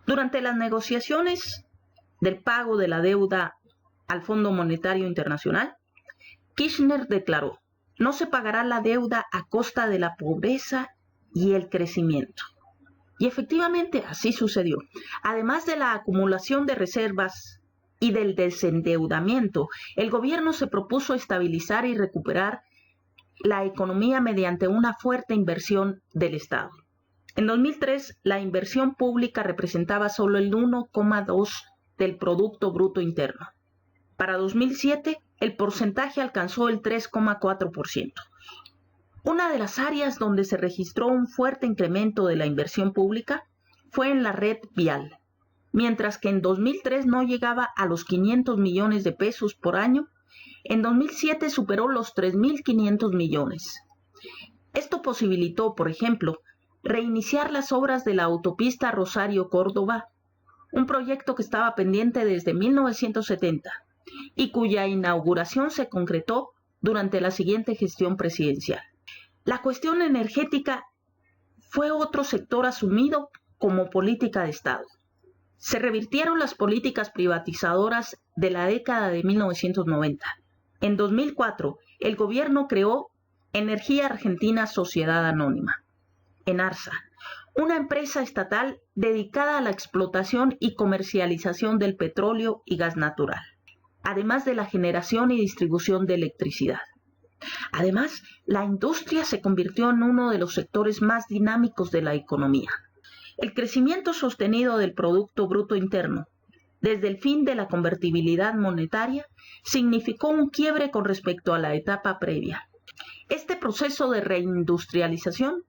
Durante las negociaciones del pago de la deuda al Fondo Monetario Internacional, Kirchner declaró: no se pagará la deuda a costa de la pobreza y el crecimiento. Y efectivamente así sucedió. Además de la acumulación de reservas y del desendeudamiento, el gobierno se propuso estabilizar y recuperar la economía mediante una fuerte inversión del Estado. En 2003, la inversión pública representaba solo el 1,2% del Producto Bruto Interno. Para 2007, el porcentaje alcanzó el 3,4%. Una de las áreas donde se registró un fuerte incremento de la inversión pública fue en la red vial. Mientras que en 2003 no llegaba a los 500 millones de pesos por año, en 2007 superó los 3.500 millones. Esto posibilitó, por ejemplo, reiniciar las obras de la autopista Rosario-Córdoba, un proyecto que estaba pendiente desde 1970 y cuya inauguración se concretó durante la siguiente gestión presidencial. La cuestión energética fue otro sector asumido como política de Estado. Se revirtieron las políticas privatizadoras de la década de 1990. En 2004, el gobierno creó Energía Argentina Sociedad Anónima, ENARSA, una empresa estatal dedicada a la explotación y comercialización del petróleo y gas natural, además de la generación y distribución de electricidad. Además, la industria se convirtió en uno de los sectores más dinámicos de la economía. El crecimiento sostenido del Producto Bruto Interno, desde el fin de la convertibilidad monetaria, significó un quiebre con respecto a la etapa previa. Este proceso de reindustrialización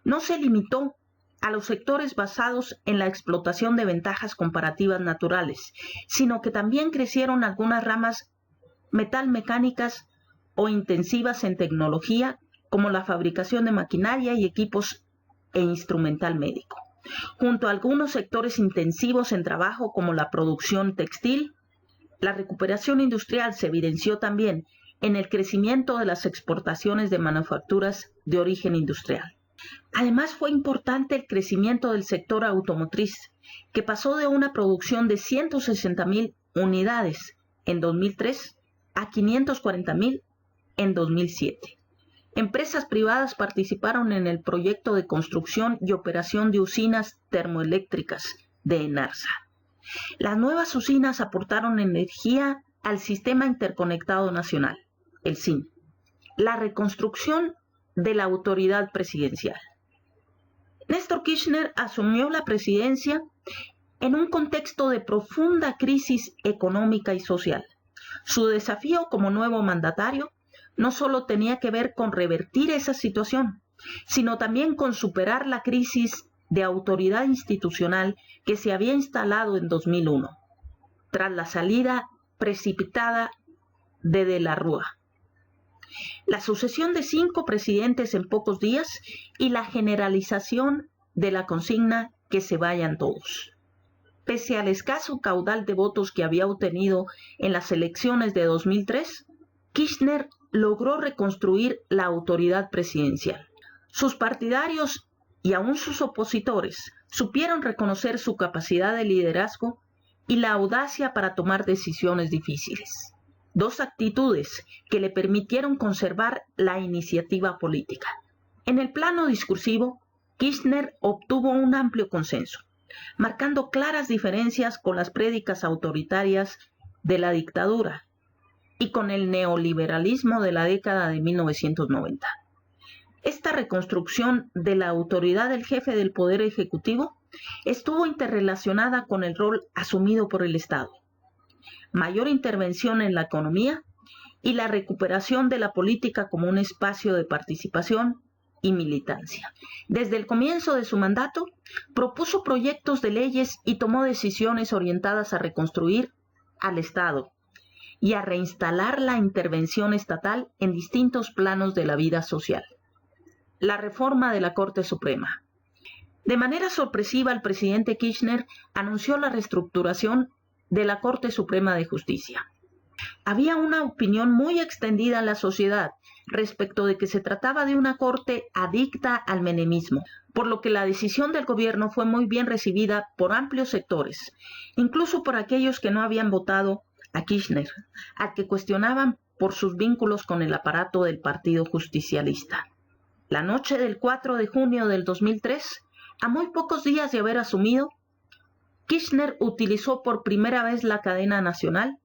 no se limitó a los sectores basados en la explotación de ventajas comparativas naturales, sino que también crecieron algunas ramas metalmecánicas o intensivas en tecnología, como la fabricación de maquinaria y equipos e instrumental médico, junto a algunos sectores intensivos en trabajo como la producción textil. La recuperación industrial se evidenció también en el crecimiento de las exportaciones de manufacturas de origen industrial. Además, fue importante el crecimiento del sector automotriz, que pasó de una producción de 160.000 unidades en 2003 a 540.000 en 2007. Empresas privadas participaron en el proyecto de construcción y operación de usinas termoeléctricas de ENARSA. Las nuevas usinas aportaron energía al Sistema Interconectado Nacional, el SIN. La reconstrucción de la autoridad presidencial. Néstor Kirchner asumió la presidencia en un contexto de profunda crisis económica y social. Su desafío como nuevo mandatario no solo tenía que ver con revertir esa situación, sino también con superar la crisis de autoridad institucional que se había instalado en 2001, tras la salida precipitada de la Rúa, la sucesión de 5 presidentes en pocos días y la generalización de la consigna que se vayan todos. Pese al escaso caudal de votos que había obtenido en las elecciones de 2003, Kirchner logró reconstruir la autoridad presidencial. Sus partidarios y aún sus opositores supieron reconocer su capacidad de liderazgo y la audacia para tomar decisiones difíciles. 2 actitudes que le permitieron conservar la iniciativa política. En el plano discursivo, Kirchner obtuvo un amplio consenso, marcando claras diferencias con las prédicas autoritarias de la dictadura y con el neoliberalismo de la década de 1990. Esta reconstrucción de la autoridad del jefe del Poder Ejecutivo estuvo interrelacionada con el rol asumido por el Estado, mayor intervención en la economía y la recuperación de la política como un espacio de participación y militancia. Desde el comienzo de su mandato, propuso proyectos de leyes y tomó decisiones orientadas a reconstruir al Estado y a reinstalar la intervención estatal en distintos planos de la vida social. La reforma de la Corte Suprema. De manera sorpresiva, el presidente Kirchner anunció la reestructuración de la Corte Suprema de Justicia. Había una opinión muy extendida en la sociedad respecto de que se trataba de una corte adicta al menemismo, por lo que la decisión del gobierno fue muy bien recibida por amplios sectores, incluso por aquellos que no habían votado a Kirchner, al que cuestionaban por sus vínculos con el aparato del Partido Justicialista. La noche del 4 de junio del 2003, a muy pocos días de haber asumido, Kirchner utilizó por primera vez la cadena nacional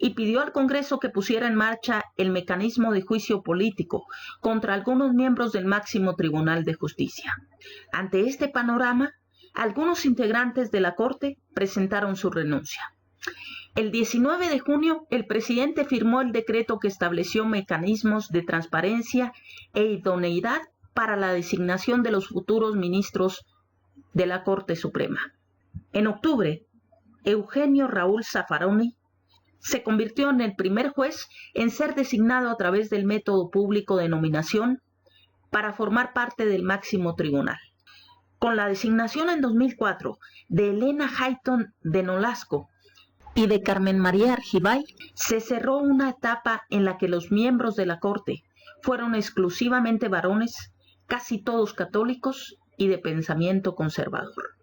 y pidió al Congreso que pusiera en marcha el mecanismo de juicio político contra algunos miembros del máximo Tribunal de Justicia. Ante este panorama, algunos integrantes de la Corte presentaron su renuncia. El 19 de junio, el presidente firmó el decreto que estableció mecanismos de transparencia e idoneidad para la designación de los futuros ministros de la Corte Suprema. En octubre, Eugenio Raúl Zaffaroni se convirtió en el primer juez en ser designado a través del método público de nominación para formar parte del máximo tribunal. Con la designación en 2004 de Elena Hayton de Nolasco y de Carmen María Argibay, se cerró una etapa en la que los miembros de la Corte fueron exclusivamente varones, casi todos católicos y de pensamiento conservador.